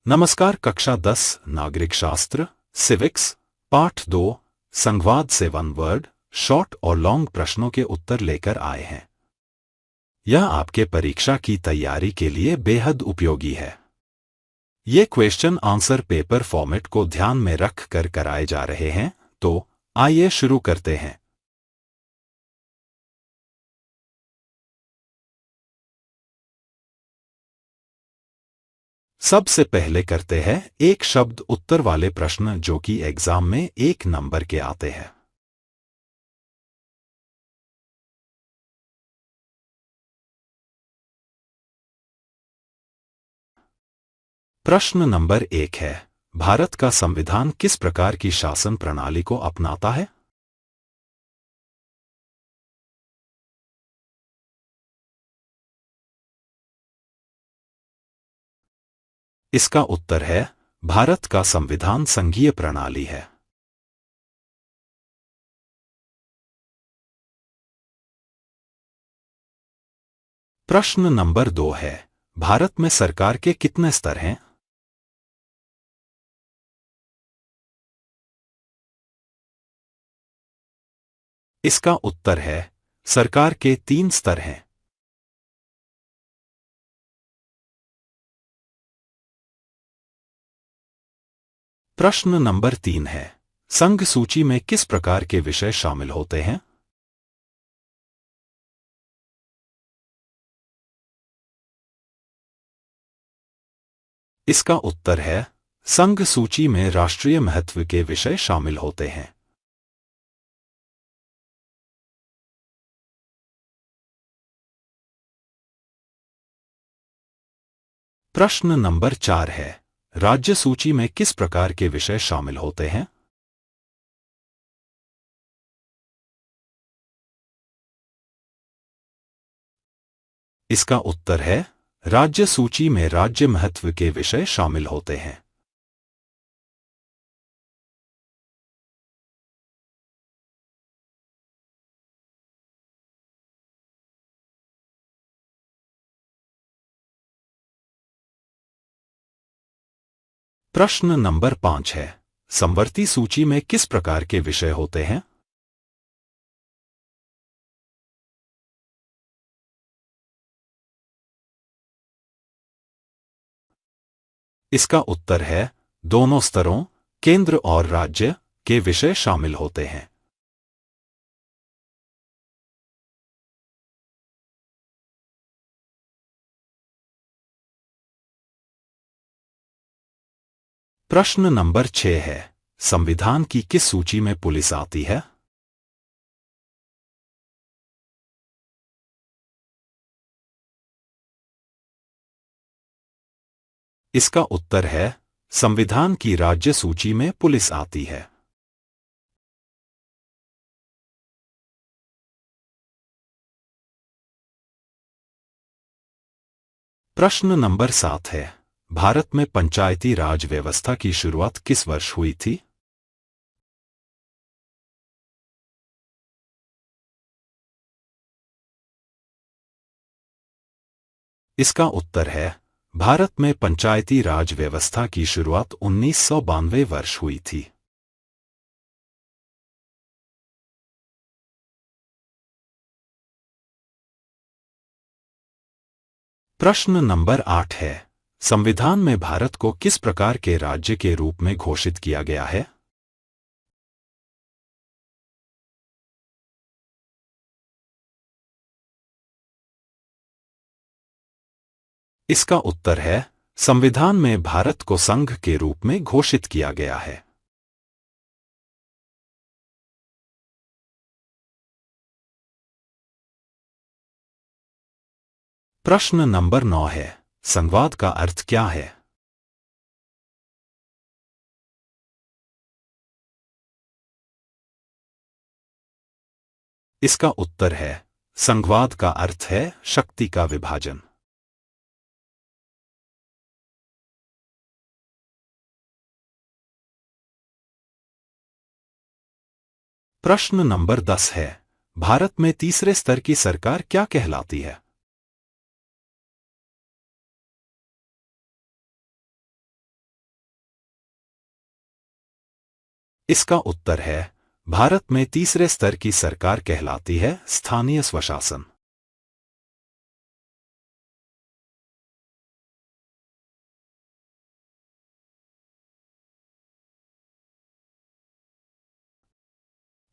नमस्कार। कक्षा 10 नागरिक शास्त्र सिविक्स पाठ 2 संघवाद से वन वर्ड शॉर्ट और लॉन्ग प्रश्नों के उत्तर लेकर आए हैं। यह आपके परीक्षा की तैयारी के लिए बेहद उपयोगी है। ये क्वेश्चन आंसर पेपर फॉर्मेट को ध्यान में रख कर कराए जा रहे हैं, तो आइए शुरू करते हैं। सबसे पहले करते हैं एक शब्द उत्तर वाले प्रश्न जो कि एग्जाम में 1 नंबर के आते हैं। प्रश्न नंबर 1 है, भारत का संविधान किस प्रकार की शासन प्रणाली को अपनाता है? इसका उत्तर है, भारत का संविधान संघीय प्रणाली है। प्रश्न नंबर 2 है, भारत में सरकार के कितने स्तर हैं? इसका उत्तर है, सरकार के 3 स्तर हैं। प्रश्न नंबर 3 है, संघ सूची में किस प्रकार के विषय शामिल होते हैं? इसका उत्तर है, संघ सूची में राष्ट्रीय महत्व के विषय शामिल होते हैं। प्रश्न नंबर 4 है, राज्य सूची में किस प्रकार के विषय शामिल होते हैं? इसका उत्तर है, राज्य सूची में राज्य महत्व के विषय शामिल होते हैं। प्रश्न नंबर 5 है, समवर्ती सूची में किस प्रकार के विषय होते हैं? इसका उत्तर है, दोनों स्तरों केंद्र और राज्य के विषय शामिल होते हैं। प्रश्न नंबर 6 है, संविधान की किस सूची में पुलिस आती है? इसका उत्तर है, संविधान की राज्य सूची में पुलिस आती है। प्रश्न नंबर 7 है, भारत में पंचायती राज व्यवस्था की शुरुआत किस वर्ष हुई थी? इसका उत्तर है, भारत में पंचायती राज व्यवस्था की शुरुआत 1992 वर्ष हुई थी। प्रश्न नंबर 8 है, संविधान में भारत को किस प्रकार के राज्य के रूप में घोषित किया गया है? इसका उत्तर है, संविधान में भारत को संघ के रूप में घोषित किया गया है। प्रश्न नंबर 9 है, संघवाद का अर्थ क्या है? इसका उत्तर है, संघवाद का अर्थ है शक्ति का विभाजन। प्रश्न नंबर 10 है, भारत में तीसरे स्तर की सरकार क्या कहलाती है? इसका उत्तर है भारत में तीसरे स्तर की सरकार कहलाती है स्थानीय स्वशासन।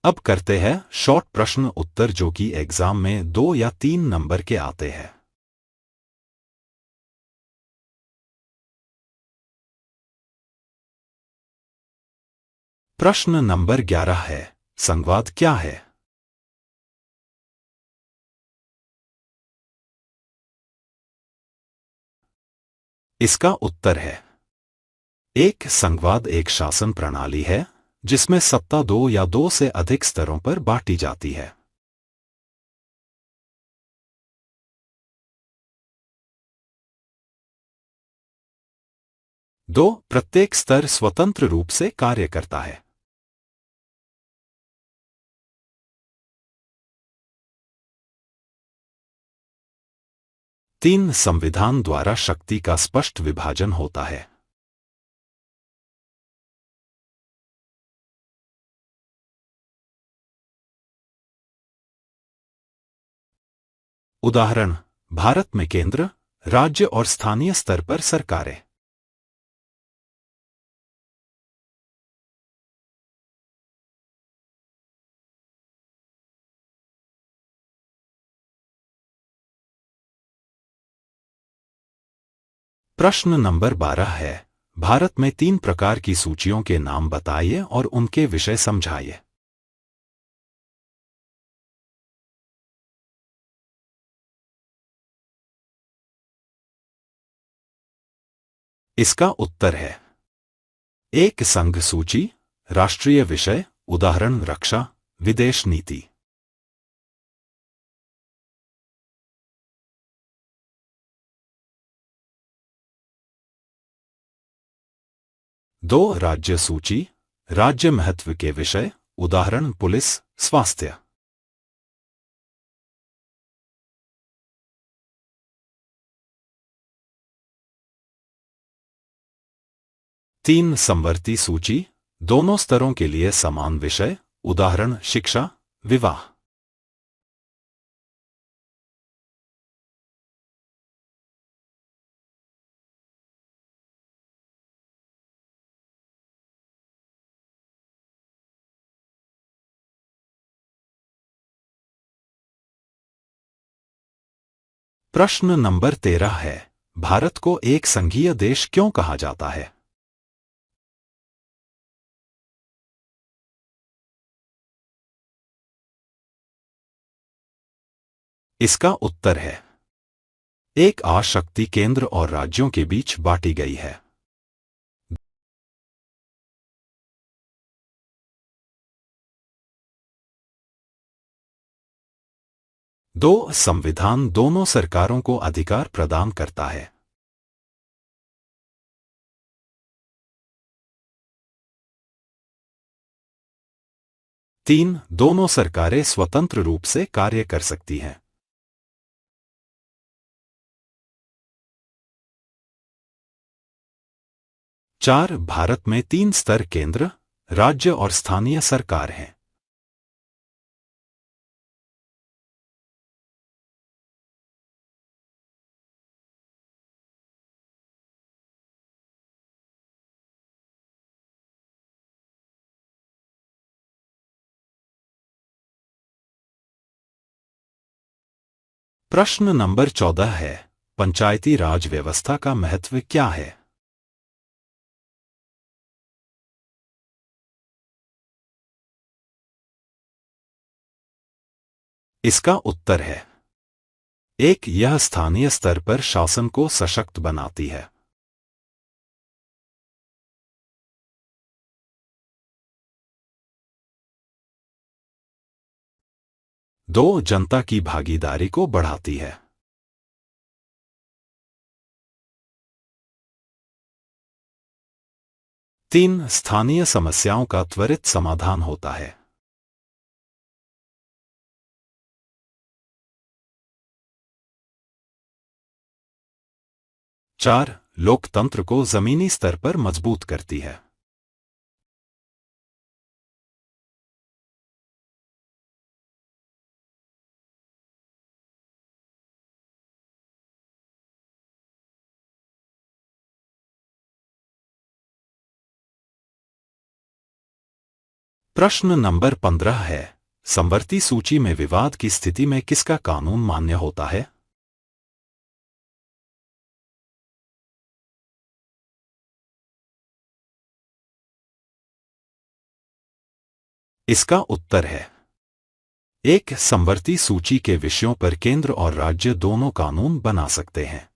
अब करते हैं शॉर्ट प्रश्न उत्तर जो कि एग्जाम में 2 या 3 नंबर के आते हैं। प्रश्न नंबर 11 है, संवाद क्या है? इसका उत्तर है एक संघवाद एक शासन प्रणाली है जिसमें सत्ता 2 या 2 से अधिक स्तरों पर बांटी जाती है। 2 प्रत्येक स्तर स्वतंत्र रूप से कार्य करता है। 3 संविधान द्वारा शक्ति का स्पष्ट विभाजन होता है। 'उदाहरण' भारत में केंद्र, राज्य और स्थानीय स्तर पर सरकारें। 'प्रश्न नंबर 12 है, भारत में 3 प्रकार की सूचियों के नाम बताइए और उनके विषय समझाइए। इसका उत्तर है 1 संघ सूची, राष्ट्रीय विषय, उदाहरण रक्षा, विदेश नीति। 2 राज्य सूची, राज्य महत्व के विषय, उदाहरण पुलिस, स्वास्थ्य। 3 समवर्ती सूची, दोनों स्तरों के लिए समान विषय, उदाहरण शिक्षा, विवाह। 'प्रश्न नंबर 13 है, भारत को एक संघीय देश क्यों कहा जाता है? इसका उत्तर है एक शक्ति केंद्र और राज्यों के बीच बांटी गई है। 2 संविधान दोनों सरकारों को अधिकार प्रदान करता है। 3 दोनों सरकारें स्वतंत्र रूप से कार्य कर सकती हैं। 4 भारत में 3 स्तर केंद्र, राज्य और स्थानीय सरकार हैं। 'प्रश्न नंबर 14 है, पंचायती राज व्यवस्था का महत्व क्या है? इसका उत्तर है एक यह स्थानीय स्तर पर शासन को सशक्त बनाती है। 2 जनता की भागीदारी को बढ़ाती है। 3 स्थानीय समस्याओं का त्वरित समाधान होता है। 4 लोकतंत्र को जमीनी स्तर पर मजबूत करती है। प्रश्न नंबर 15 है, समवर्ती सूची में विवाद की स्थिति में किसका कानून मान्य होता है? इसका उत्तर है एक समवर्ती सूची के विषयों पर केंद्र और राज्य दोनों कानून बना सकते हैं।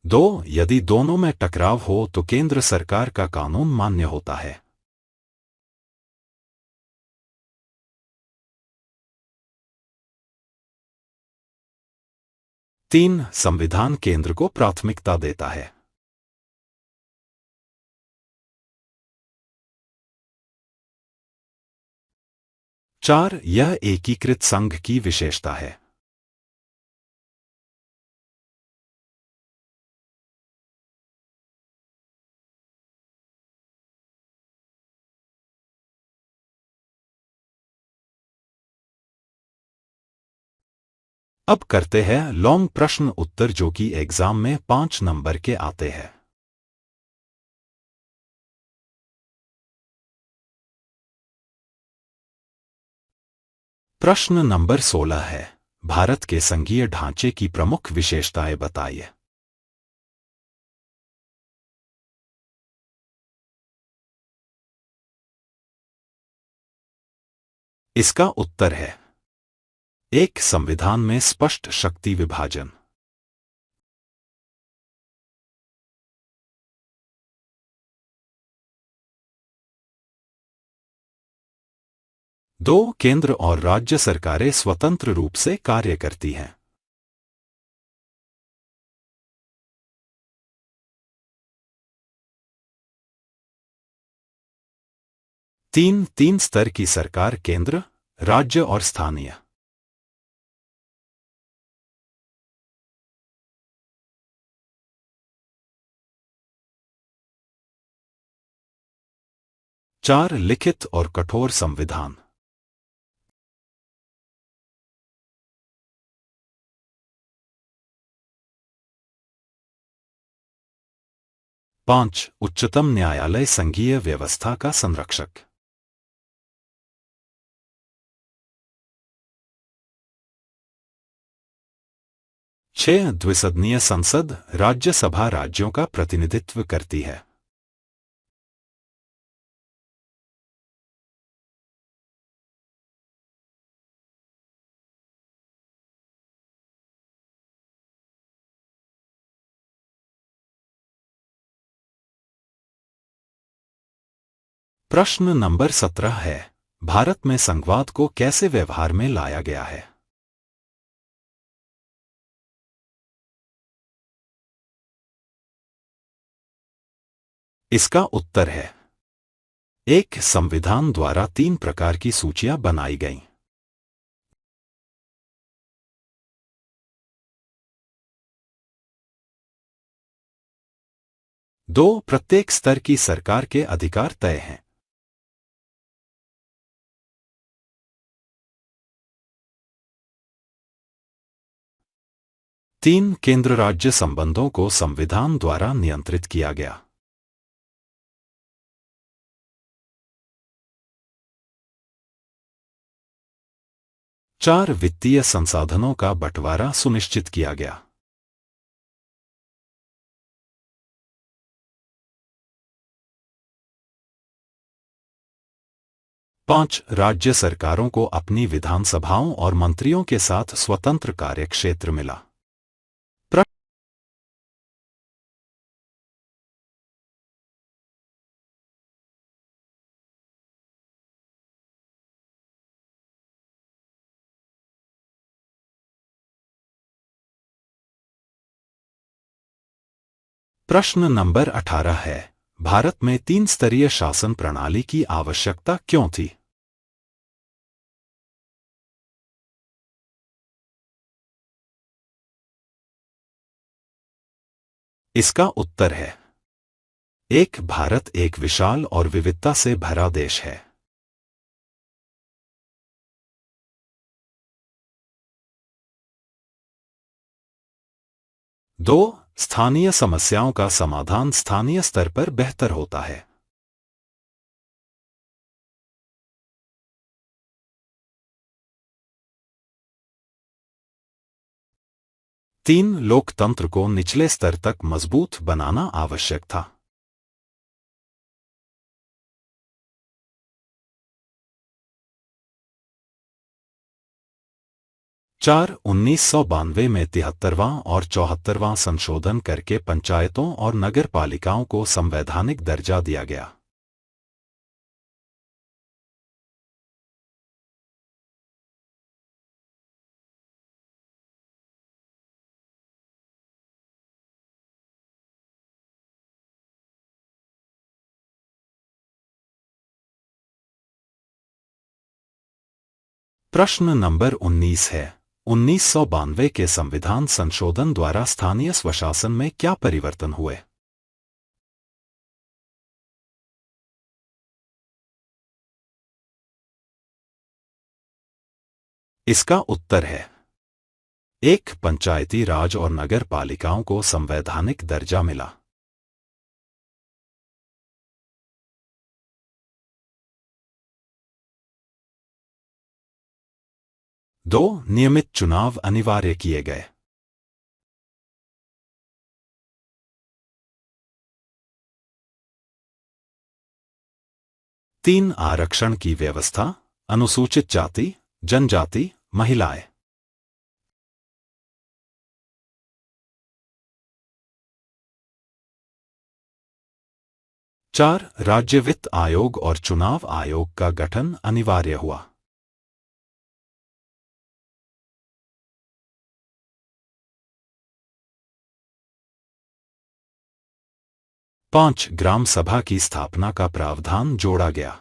2 यदि दोनों में टकराव हो तो केंद्र सरकार का कानून मान्य होता है। 3 संविधान केंद्र को प्राथमिकता देता है। 4 यह एकीकृत संघ की विशेषता है। अब करते हैं लॉन्ग प्रश्न उत्तर जो कि एग्जाम में 5 नंबर के आते हैं। प्रश्न नंबर 16 है, भारत के संघीय ढांचे की प्रमुख विशेषताएं बताइए। इसका उत्तर है एक संविधान में स्पष्ट शक्ति विभाजन। 2 केंद्र और राज्य सरकारें स्वतंत्र रूप से कार्य करती हैं। 3 स्तर की सरकार केंद्र, राज्य और स्थानीय। 4 लिखित और कठोर संविधान। 5 उच्चतम न्यायालय संघीय व्यवस्था का संरक्षक। 6 द्विसदनीय संसद, राज्यसभा राज्यों का प्रतिनिधित्व करती है। प्रश्न नंबर 17 है, भारत में संघवाद को कैसे व्यवहार में लाया गया है? इसका उत्तर है एक संविधान द्वारा 3 प्रकार की सूचियां बनाई गईं। 2 प्रत्येक स्तर की सरकार के अधिकार तय हैं। 3 केंद्र राज्य संबंधों को संविधान द्वारा नियंत्रित किया गया। 4 वित्तीय संसाधनों का बंटवारा सुनिश्चित किया गया। 5 राज्य सरकारों को अपनी विधानसभाओं और मंत्रियों के साथ स्वतंत्र कार्यक्षेत्र मिला। प्रश्न नंबर 18 है, भारत में 3 स्तरीय शासन प्रणाली की आवश्यकता क्यों थी? इसका उत्तर है एक भारत एक विशाल और विविधता से भरा देश है। 2. स्थानीय समस्याओं का समाधान स्थानीय स्तर पर बेहतर होता है। 3. लोकतंत्र को निचले स्तर तक मजबूत बनाना आवश्यक था। 4. 1992 में 73वां और 74वां संशोधन करके पंचायतों और नगर पालिकाओं को संवैधानिक दर्जा दिया गया। प्रश्न नंबर 19 है, 1992 के संविधान संशोधन द्वारा स्थानीय स्वशासन में क्या परिवर्तन हुए? इसका उत्तर है 1. पंचायती राज और नगर पालिकाओं को संवैधानिक दर्जा मिला। 2. नियमित चुनाव अनिवार्य किए गए। 3. आरक्षण की व्यवस्था, अनुसूचित जाति, जनजाति, महिलाएं। 4. राज्य वित्त आयोग और चुनाव आयोग का गठन अनिवार्य हुआ। 5. ग्राम सभा की स्थापना का प्रावधान जोड़ा गया।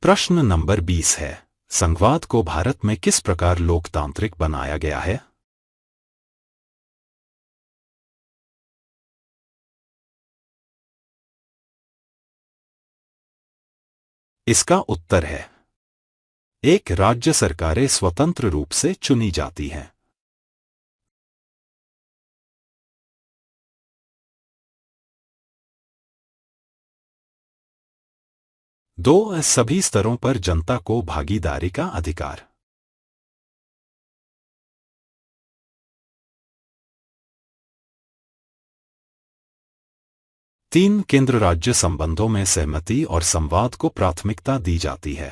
प्रश्न नंबर 20 है, संघवाद को भारत में किस प्रकार लोकतांत्रिक बनाया गया है? इसका उत्तर है 1. राज्य सरकारें स्वतंत्र रूप से चुनी जाती हैं। 2. सभी स्तरों पर जनता को भागीदारी का अधिकार। 3. केंद्र राज्य संबंधों में सहमति और संवाद को प्राथमिकता दी जाती है।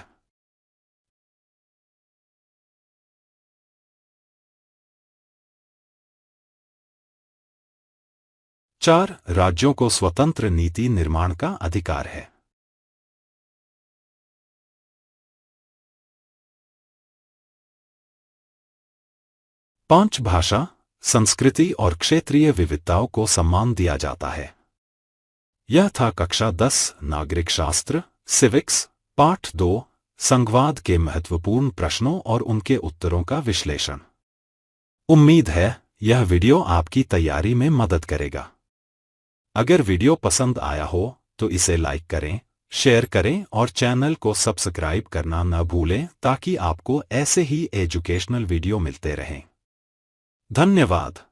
4. राज्यों को स्वतंत्र नीति निर्माण का अधिकार है। 5. भाषा, संस्कृति और क्षेत्रीय विविधताओं को सम्मान दिया जाता है। यह था कक्षा 10 नागरिक शास्त्र सिविक्स पाठ 2 संघवाद के महत्वपूर्ण प्रश्नों और उनके उत्तरों का विश्लेषण। उम्मीद है यह वीडियो आपकी तैयारी में मदद करेगा। अगर वीडियो पसंद आया हो तो इसे लाइक करें, शेयर करें और चैनल को सब्सक्राइब करना न भूलें ताकि आपको ऐसे ही एजुकेशनल वीडियो मिलते रहें। धन्यवाद।